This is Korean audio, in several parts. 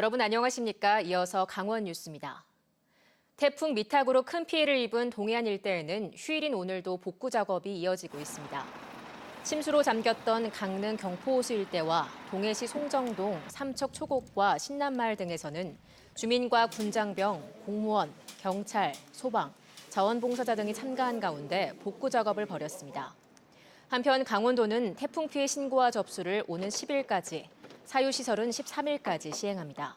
여러분 안녕하십니까? 이어서 강원 뉴스입니다. 태풍 미탁으로 큰 피해를 입은 동해안 일대에는 휴일인 오늘도 복구 작업이 이어지고 있습니다. 침수로 잠겼던 강릉 경포호수 일대와 동해시 송정동, 삼척 초곡과 신남마을 등에서는 주민과 군장병, 공무원, 경찰, 소방, 자원봉사자 등이 참가한 가운데 복구 작업을 벌였습니다. 한편 강원도는 태풍 피해 신고와 접수를 오는 10일까지, 사유시설은 13일까지 시행합니다.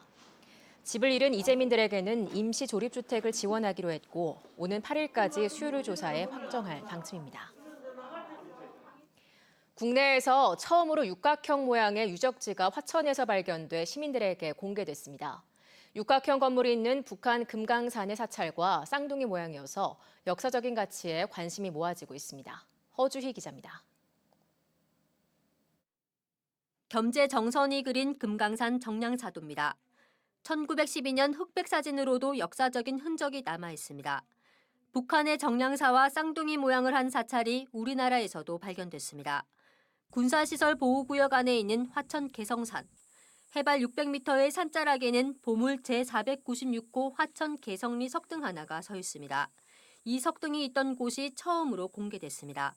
집을 잃은 이재민들에게는 임시 조립주택을 지원하기로 했고 오는 8일까지 수요를 조사해 확정할 방침입니다. 국내에서 처음으로 육각형 모양의 유적지가 화천에서 발견돼 시민들에게 공개됐습니다. 육각형 건물이 있는 북한 금강산의 사찰과 쌍둥이 모양이어서 역사적인 가치에 관심이 모아지고 있습니다. 허주희 기자입니다. 겸재 정선이 그린 금강산 정량사도입니다. 1912년 흑백 사진으로도 역사적인 흔적이 남아 있습니다. 북한의 정량사와 쌍둥이 모양을 한 사찰이 우리나라에서도 발견됐습니다. 군사시설 보호구역 안에 있는 화천 개성산. 해발 600m의 산자락에는 보물 제496호 화천 개성리 석등 하나가 서 있습니다. 이 석등이 있던 곳이 처음으로 공개됐습니다.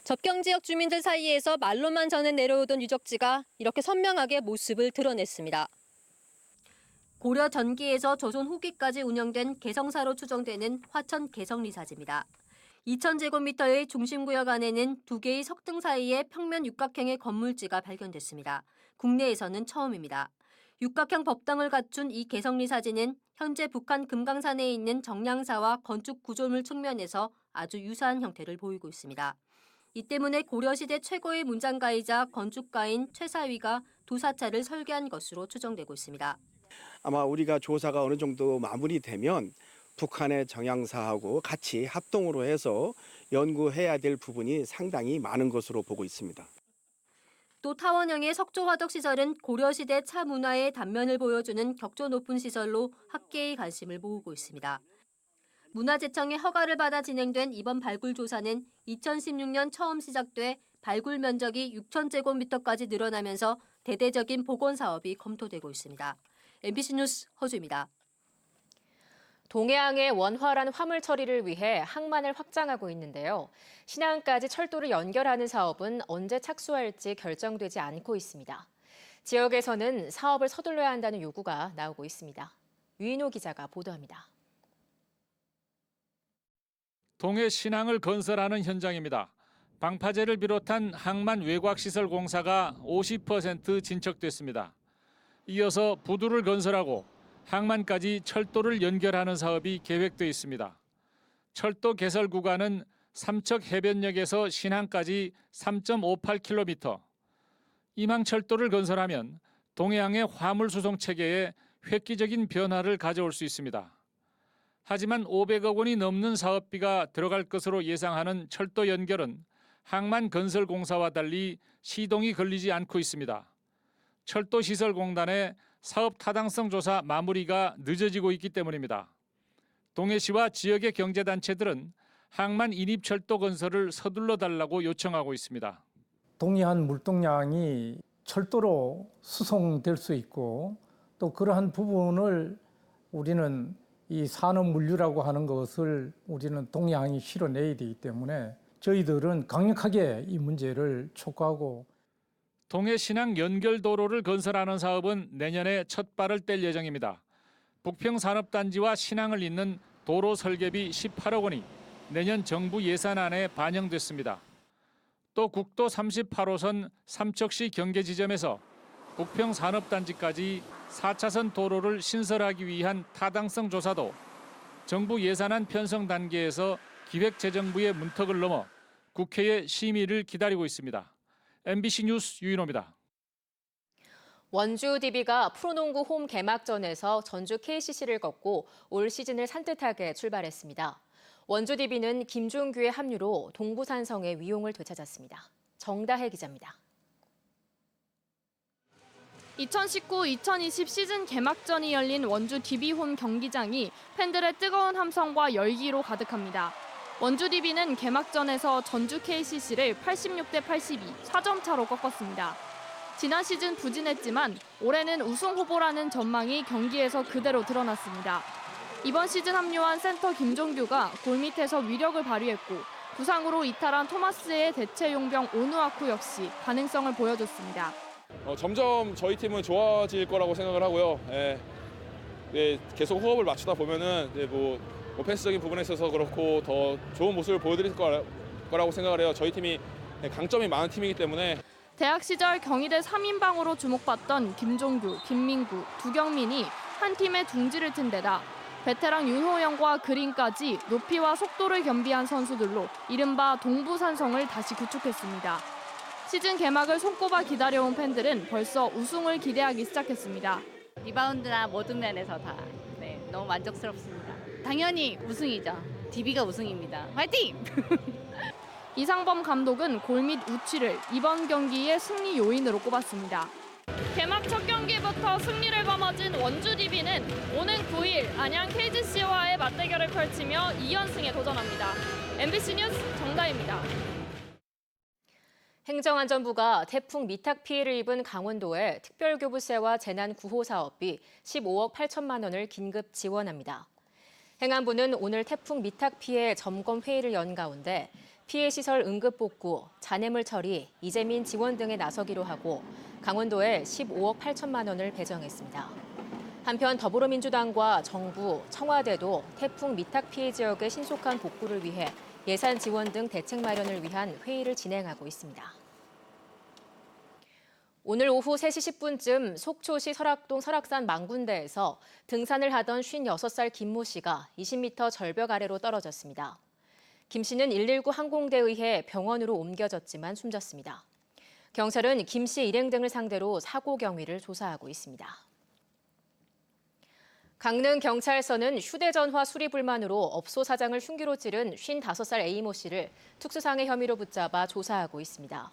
접경 지역 주민들 사이에서 말로만 전해 내려오던 유적지가 이렇게 선명하게 모습을 드러냈습니다. 고려 전기에서 조선 후기까지 운영된 개성사로 추정되는 화천 개성리사지입니다. 2,000제곱미터의 중심구역 안에는 두 개의 석등 사이에 평면 육각형의 건물지가 발견됐습니다. 국내에서는 처음입니다. 육각형 법당을 갖춘 이 개성리사지는 현재 북한 금강산에 있는 정량사와 건축 구조물 측면에서 아주 유사한 형태를 보이고 있습니다. 이 때문에 고려시대 최고의 문장가이자 건축가인 최사위가 두 사찰을 설계한 것으로 추정되고 있습니다. 아마 우리가 조사가 어느 정도 마무리되면 북한의 정양사하고 같이 합동으로 해서 연구해야 될 부분이 상당히 많은 것으로 보고 있습니다. 또 타원형의 석조화덕 시설은 고려시대 차 문화의 단면을 보여주는 격조 높은 시설로 학계의 관심을 모으고 있습니다. 문화재청의 허가를 받아 진행된 이번 발굴 조사는 2016년 처음 시작돼 발굴 면적이 6,000제곱미터까지 늘어나면서 대대적인 복원 사업이 검토되고 있습니다. MBC 뉴스 허주입니다. 동해항의 원활한 화물 처리를 위해 항만을 확장하고 있는데요. 신안까지 철도를 연결하는 사업은 언제 착수할지 결정되지 않고 있습니다. 지역에서는 사업을 서둘러야 한다는 요구가 나오고 있습니다. 유인호 기자가 보도합니다. 동해 신항을 건설하는 현장입니다. 방파제를 비롯한 항만 외곽시설 공사가 50% 진척됐습니다. 이어서 부두를 건설하고 항만까지 철도를 연결하는 사업이 계획돼 있습니다. 철도 개설 구간은 삼척 해변역에서 신항까지 3.58km. 임항철도를 건설하면 동해항의 화물 수송 체계에 획기적인 변화를 가져올 수 있습니다. 하지만 500억 원이 넘는 사업비가 들어갈 것으로 예상하는 철도 연결은 항만 건설 공사와 달리 시동이 걸리지 않고 있습니다. 철도시설공단의 사업 타당성 조사 마무리가 늦어지고 있기 때문입니다. 동해시와 지역의 경제단체들은 항만 인입철도 건설을 서둘러 달라고 요청하고 있습니다. 동해안 물동량이 철도로 수송될 수 있고 또 그러한 부분을 우리는 이 산업물류라고 하는 것을 우리는 동해안이 실어내야 되기 때문에 저희들은 강력하게 이 문제를 촉구하고 동해 신항 연결도로를 건설하는 사업은 내년에 첫 발을 뗄 예정입니다. 북평산업단지와 신항을 잇는 도로 설계비 18억 원이 내년 정부 예산안에 반영됐습니다. 또 국도 38호선 삼척시 경계지점에서 북평산업단지까지 4차선 도로를 신설하기 위한 타당성 조사도 정부 예산안 편성 단계에서 기획재정부의 문턱을 넘어 국회의 심의를 기다리고 있습니다. MBC 뉴스 유인호입니다. 원주 DB가 프로농구 홈 개막전에서 전주 KCC를 꺾고 올 시즌을 산뜻하게 출발했습니다. 원주 DB는 김종규의 합류로 동부산성의 위용을 되찾았습니다. 정다혜 기자입니다. 2019-2020 시즌 개막전이 열린 원주 DB홈 경기장이 팬들의 뜨거운 함성과 열기로 가득합니다. 원주 DB는 개막전에서 전주 KCC를 86대 82, 4점 차로 꺾었습니다. 지난 시즌 부진했지만 올해는 우승 후보라는 전망이 경기에서 그대로 드러났습니다. 이번 시즌 합류한 센터 김종규가 골밑에서 위력을 발휘했고 부상으로 이탈한 토마스의 대체 용병 오누아쿠 역시 가능성을 보여줬습니다. 점점 저희 팀은 좋아질 거라고 생각을 하고요. 계속 호흡을 맞추다 보면은 오펜스적인 부분에 있어서 그렇고 더 좋은 모습을 보여드릴 거라고 생각을 해요. 저희 팀이 강점이 많은 팀이기 때문에. 대학 시절 경희대 3인방으로 주목받던 김종규, 김민구, 두경민이 한 팀의 둥지를 튼 데다 베테랑 윤호영과 그린까지 높이와 속도를 겸비한 선수들로 이른바 동부산성을 다시 구축했습니다. 시즌 개막을 손꼽아 기다려온 팬들은 벌써 우승을 기대하기 시작했습니다. 리바운드나 모든 면에서 다 너무 만족스럽습니다. 당연히 우승이죠. DB가 우승입니다. 화이팅! 이상범 감독은 골밑 우치를 이번 경기의 승리 요인으로 꼽았습니다. 개막 첫 경기부터 승리를 거머쥔 원주 DB는 오는 9일 안양 KGC와의 맞대결을 펼치며 2연승에 도전합니다. MBC 뉴스 정다희입니다. 행정안전부가 태풍 미탁 피해를 입은 강원도에 특별교부세와 재난구호 사업비 15억 8천만 원을 긴급 지원합니다. 행안부는 오늘 태풍 미탁 피해 점검 회의를 연 가운데 피해 시설 응급 복구, 잔해물 처리, 이재민 지원 등에 나서기로 하고 강원도에 15억 8천만 원을 배정했습니다. 한편 더불어민주당과 정부, 청와대도 태풍 미탁 피해 지역의 신속한 복구를 위해 예산 지원 등 대책 마련을 위한 회의를 진행하고 있습니다. 오늘 오후 3시 10분쯤 속초시 설악동 설악산 망군대에서 등산을 하던 56살 김모 씨가 20m 절벽 아래로 떨어졌습니다. 김 씨는 119 항공대에 의해 병원으로 옮겨졌지만 숨졌습니다. 경찰은 김 씨 일행 등을 상대로 사고 경위를 조사하고 있습니다. 강릉경찰서는 휴대전화 수리 불만으로 업소 사장을 흉기로 찌른 55살 A모 씨를 특수상해 혐의로 붙잡아 조사하고 있습니다.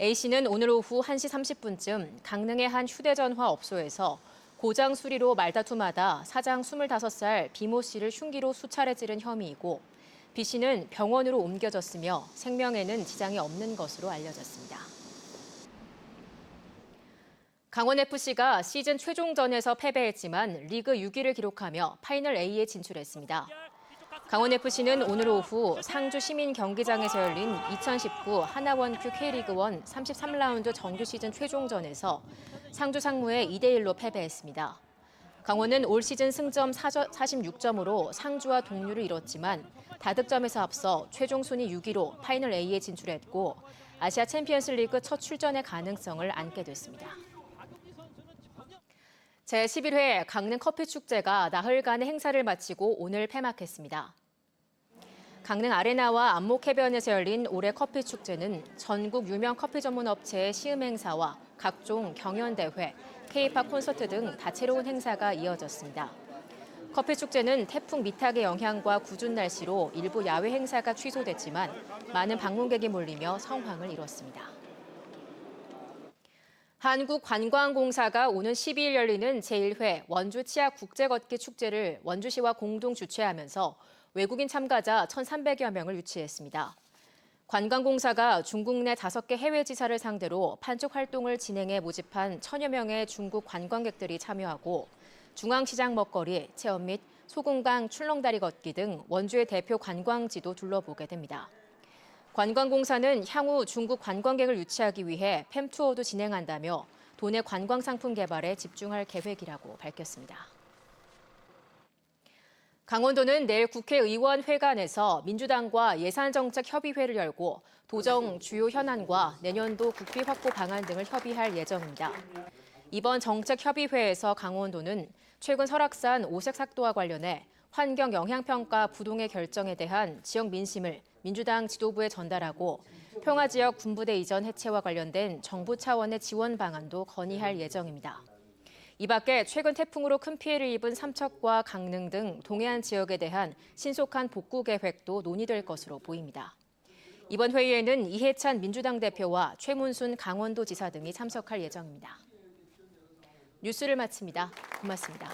A 씨는 오늘 오후 1시 30분쯤 강릉의 한 휴대전화 업소에서 고장 수리로 말다툼하다 사장 25살 B모 씨를 흉기로 수차례 찌른 혐의이고 B 씨는 병원으로 옮겨졌으며 생명에는 지장이 없는 것으로 알려졌습니다. 강원FC가 시즌 최종전에서 패배했지만 리그 6위를 기록하며 파이널 A에 진출했습니다. 강원FC는 오늘 오후 상주 시민경기장에서 열린 2019 하나원큐 K리그1 33라운드 정규 시즌 최종전에서 상주 상무에 2대1로 패배했습니다. 강원은 올 시즌 승점 46점으로 상주와 동률을 이뤘지만 다득점에서 앞서 최종 순위 6위로 파이널 A에 진출했고 아시아 챔피언스 리그 첫 출전의 가능성을 안게 됐습니다. 제11회 강릉 커피축제가 나흘간의 행사를 마치고 오늘 폐막했습니다. 강릉 아레나와 안목해변에서 열린 올해 커피축제는 전국 유명 커피 전문 업체의 시음 행사와 각종 경연대회, K-팝 콘서트 등 다채로운 행사가 이어졌습니다. 커피축제는 태풍 미탁의 영향과 궂은 날씨로 일부 야외 행사가 취소됐지만 많은 방문객이 몰리며 성황을 이뤘습니다. 한국관광공사가 오는 12일 열리는 제1회 원주 치약 국제걷기 축제를 원주시와 공동 주최하면서 외국인 참가자 1,300여 명을 유치했습니다. 관광공사가 중국 내 5개 해외 지사를 상대로 판촉 활동을 진행해 모집한 1,000여 명의 중국 관광객들이 참여하고 중앙시장 먹거리, 체험 및 소금강 출렁다리 걷기 등 원주의 대표 관광지도 둘러보게 됩니다. 관광공사는 향후 중국 관광객을 유치하기 위해 팸투어도 진행한다며 도내 관광 상품 개발에 집중할 계획이라고 밝혔습니다. 강원도는 내일 국회의원회관에서 민주당과 예산정책협의회를 열고 도정 주요 현안과 내년도 국비 확보 방안 등을 협의할 예정입니다. 이번 정책협의회에서 강원도는 최근 설악산 오색 삭도와 관련해 환경 영향평가 부동의 결정에 대한 지역 민심을 민주당 지도부에 전달하고 평화지역 군부대 이전 해체와 관련된 정부 차원의 지원 방안도 건의할 예정입니다. 이 밖에 최근 태풍으로 큰 피해를 입은 삼척과 강릉 등 동해안 지역에 대한 신속한 복구 계획도 논의될 것으로 보입니다. 이번 회의에는 이해찬 민주당 대표와 최문순 강원도지사 등이 참석할 예정입니다. 뉴스를 마칩니다. 고맙습니다.